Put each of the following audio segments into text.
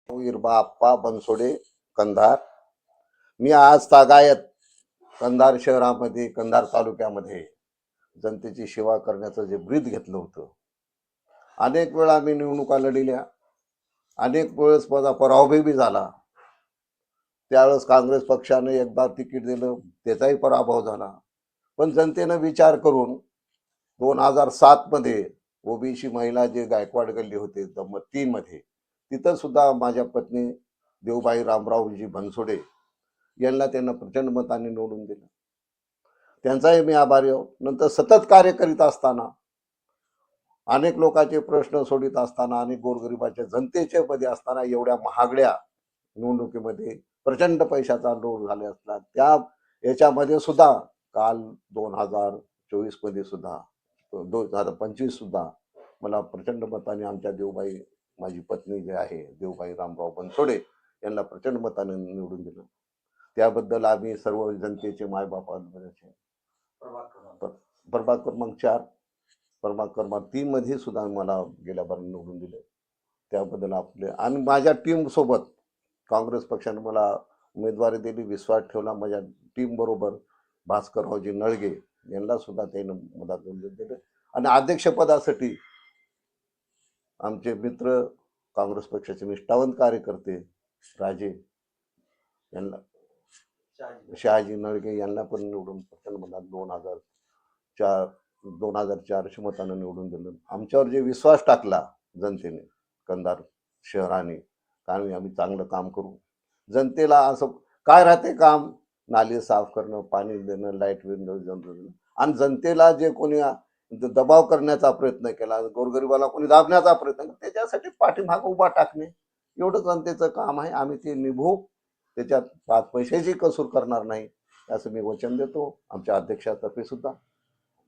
बाप्पा बनसोडे, कंधार. मी आज तागायत कंधार शहरामध्ये, कंधार तालुक्यामध्ये जनतेची सेवा करण्याचं जे ब्रीद घेतलं होतं. अनेक वेळा मी निवडणुका लढिल्या, अनेक वेळेस माझा पराभव बी झाला. त्यावेळेस काँग्रेस पक्षाने एकदा तिकीट दिलं, त्याचाही पराभव झाला. पण जनतेनं विचार करून 2007 मध्ये ओबीसी महिला जे गायकवाड गल्ली होते 3 मध्ये, तिथं सुद्धा माझ्या पत्नी देवबाई रामरावजी बनसोडे यांना त्यांना प्रचंड मताने निवडून दिलं. त्यांचाही मी आभारी आहोत. नंतर सतत कार्य करीत असताना, अनेक लोकांचे प्रश्न सोडित असताना, अनेक गोरगरिबाच्या जनतेच्या मध्ये असताना, एवढ्या महागड्या निवडणुकीमध्ये प्रचंड पैशाचा लोड झाले असला, त्या याच्यामध्ये सुद्धा काल 2024 मध्ये सुद्धा 2025 सुद्धा मला प्रचंड मताने आमच्या देवबाई, माझी पत्नी जे आहे देवबाई रामराव बनसोडे, यांना प्रचंड मताने निवडून दिलं. त्याबद्दल आम्ही सर्व जनतेचे मायबापांचे प्रभाग क्रमांक 4, प्रभाग क्रमांक 3 मध्ये सुद्धा मला गेल्या बार निवडून दिले. त्याबद्दल आपले आणि माझ्या टीम सोबत काँग्रेस पक्षाने मला उमेदवारी दिली, विश्वास ठेवला. माझ्या टीम बरोबर भास्कररावजी नळगे यांना सुद्धा त्याने मदत दिली. आणि अध्यक्षपदासाठी आमचे मित्र काँग्रेस पक्षाचे निष्ठावंत कार्यकर्ते राजे यांना, शहाजी नळगे यांना पण निवडून प्रचंड मतात 2400 मतानं निवडून दिलं. आमच्यावर जे विश्वास टाकला जनतेने, कंधार शहराने, कारण आम्ही चांगलं काम करू. जनतेला असं काय राहते काम, नाली साफ करणं, पाणी देणं, लाईट देणं, आणि जनतेला जे कोणी दबाव करण्याचा प्रयत्न केला, गोरगरिबाला कोणी दाबण्याचा प्रयत्न केला, त्याच्यासाठी पाठीमाग उभा टाकणे, एवढं जनतेचं काम आहे. आम्ही ते निभू, त्याच्यात 5 पैशाची कसूर करणार नाही असं मी वचन देतो आमच्या अध्यक्षातर्फे सुद्धा.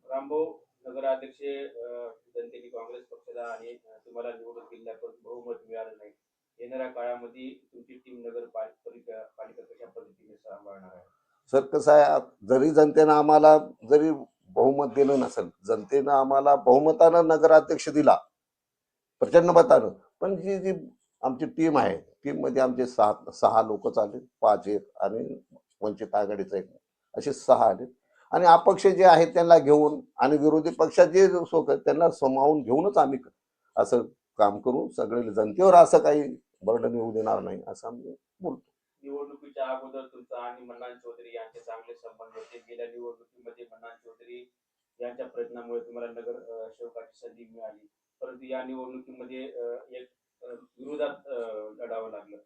रामभाऊ, नगराध्यक्ष जनतेने काँग्रेस पक्षाला आणि तुम्हाला निवडून दिल्या, पण बहुमत मिळालं नाही. येणाऱ्या काळामध्ये तुमची टीम नगरपालिका कशा पद्धतीने सांभाळणार आहे? सर, कसं आहे, जरी जनतेनं आम्हाला जरी बहुमत दिलं नसेल, जनतेनं आम्हाला बहुमतानं नगराध्यक्ष दिला, प्रचंड मतानं, पण जी जी आमची टीम आहे, टीम मध्ये आमचे 6 लोक चालले, 5 एक आणि वंचित आघाडीचा 1, असे 6 आले. आणि अपक्ष जे आहेत त्यांना घेऊन आणि विरोधी पक्षात जे लोक आहेत त्यांना समावून घेऊनच आम्ही असं काम करू. सगळे जनतेवर असं काही बर्डन येऊ देणार नाही असं आम्ही बोलतो. निवडणुकीच्या अगोदर तुमचा आणि मन्नान चौधरी यांचे चांगले संबंध होते. गेल्या निवडणुकीमध्ये मन्नान चौधरी यांच्या प्रयत्नामुळे तुम्हाला नगर सेवकाची संधी मिळाली, परंतु या निवडणुकीमध्ये एक विरोधात लढावं लागलं.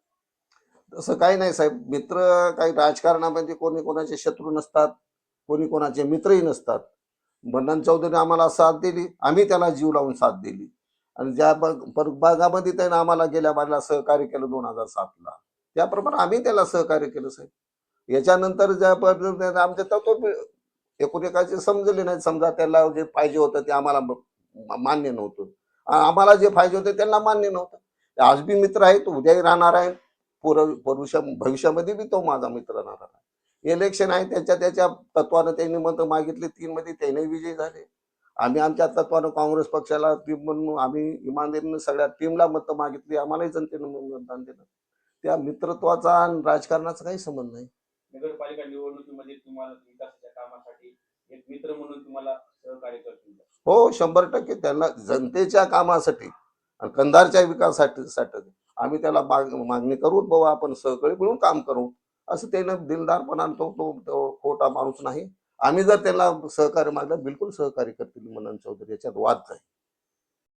तसं काही नाही साहेब, मित्र काही राजकारणामध्ये कोणी कोणाचे शत्रू नसतात, कोणी कोणाचे मित्रही नसतात. मन्नान चौधरी आम्हाला साथ दिली, आम्ही त्याला जीव लावून साथ दिली. आणि ज्या भागामध्ये त्याने आम्हाला गेल्या बाजूला सहकार्य केलं 2007ला, त्याप्रमाणे आम्ही त्याला सहकार्य केलं साहेब. याच्यानंतर ज्या पद्धतीने आमचे तत्व एकोणएकाचे समजले नाही. समजा त्याला जे पाहिजे होतं ते आम्हाला मान्य नव्हतं, आम्हाला जे पाहिजे होतं त्यांना मान्य नव्हतं. आज बी मित्र आहे, तो उद्याही राहणार आहे, भविष्यामध्ये बी तो माझा मित्र राहणार आहे. इलेक्शन आहे, त्याच्या तत्वानं त्यांनी मत मागितले, 3 मध्ये त्याने विजयी झाले. आम्ही आमच्या तत्वानं काँग्रेस पक्षाला टीम म्हणून आम्ही इमानदारीनं सगळ्या टीमला मत मागितली, आम्हालाही जनतेनं मतदान दिलं. त्या मित्रत्वाचा आणि राजकारणाचा काही संबंध नाही. नगरपालिका निवडणुकीमध्ये तुम्हाला विकासाच्या कामासाठी एक मित्र म्हणून तुम्हाला सहकार्य करतील? हो, 100% त्यांना जनतेच्या कामासाठी आणि कंधारच्या विकासासाठी आम्ही त्याला मागणी करू, बाबा आपण सहकारी मिळून काम करू, असं त्यानं दिलदारपणा, तो खोटा माणूस नाही. आम्ही जर त्याला सहकार्य मागलं, बिलकुल सहकार्य करतील मन्नान चौधरी, याच्यात वाद नाही.